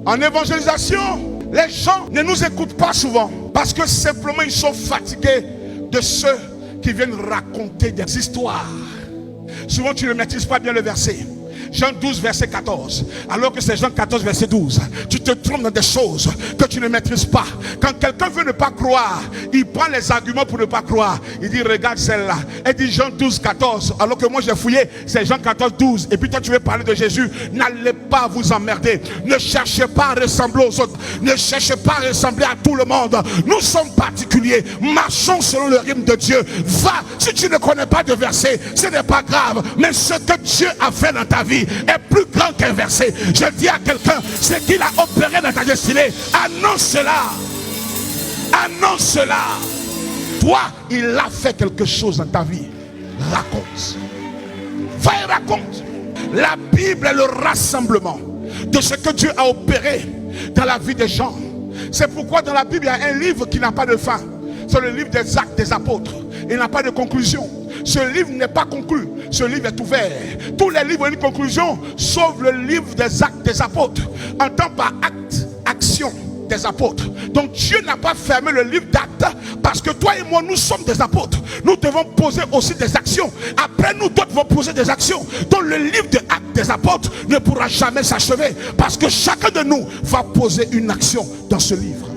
En évangélisation, les gens ne nous écoutent pas souvent parce que simplement ils sont fatigués de ceux qui viennent raconter des histoires. Souvent tu ne maîtrises pas bien le verset. Jean 12 verset 14, alors que c'est Jean 14 verset 12. Tu te trompes dans des choses que tu ne maîtrises pas. Quand quelqu'un veut ne pas croire, il prend les arguments pour ne pas croire. Il dit regarde celle-là, elle dit Jean 12 14, alors que moi j'ai fouillé, c'est Jean 14 12. Et puis toi tu veux parler de Jésus. N'allez pas vous emmerder. Ne cherchez pas à ressembler aux autres. Ne cherchez pas à ressembler à tout le monde. Nous sommes particuliers. Marchons selon le rythme de Dieu. Va, si tu ne connais pas de verset, ce n'est pas grave. Mais ce que Dieu a fait dans ta vie est plus grand qu'un verset. Je dis à quelqu'un, ce qu'il a opéré dans ta destinée, annonce cela. Annonce cela. Toi, il a fait quelque chose dans ta vie. Raconte. Va et raconte. La Bible est le rassemblement de ce que Dieu a opéré dans la vie des gens. C'est pourquoi dans la Bible il y a un livre qui n'a pas de fin. C'est le livre des Actes des Apôtres. Il n'a pas de conclusion. Ce livre n'est pas conclu. Ce livre est ouvert. Tous les livres ont une conclusion, sauf le livre des Actes des Apôtres. Entend par acte, action des apôtres. Donc Dieu n'a pas fermé le livre d'Actes parce que toi et moi nous sommes des apôtres. Nous devons poser aussi des actions. Après nous d'autres vont poser des actions. Donc le livre des Actes des Apôtres ne pourra jamais s'achever parce que chacun de nous va poser une action dans ce livre.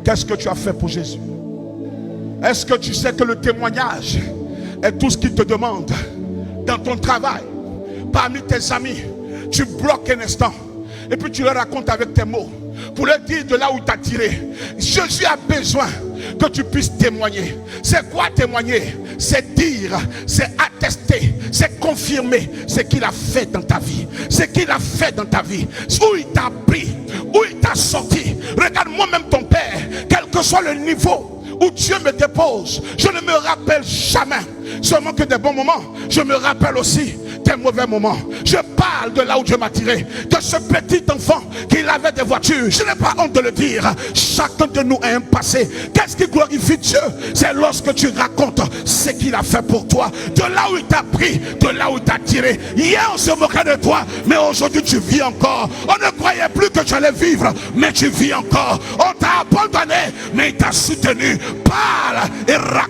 Qu'est-ce que tu as fait pour Jésus? Est-ce que tu sais que le témoignage est tout ce qu'il te demande dans ton travail, parmi tes amis? Tu bloques un instant et puis tu leur racontes avec tes mots pour leur dire de là où il t'a tiré. Jésus a besoin que tu puisses témoigner. C'est quoi témoigner? C'est dire, c'est attester, c'est confirmer ce qu'il a fait dans ta vie. Ce qu'il a fait dans ta vie. Où il t'a pris, où il t'a sorti. Regarde moi-même ton père, quel que soit le niveau où Dieu me dépose, je ne me rappelle jamais seulement que des bons moments. Je me rappelle aussi des mauvais moments. Je parle de là où Dieu m'a tiré, de ce petit enfant qui avait des voitures. Je n'ai pas honte de le dire. Chacun de nous a un passé. Qu'est-ce qui glorifie Dieu? C'est lorsque tu racontes ce qu'il a fait pour toi, de là où il t'a pris, de là où il t'a tiré. Hier on se moquait de toi, mais aujourd'hui tu vis encore. On ne croyait plus que tu allais vivre, mais tu vis encore. On t'a abandonné, mais il t'a soutenu. Parle et raconte.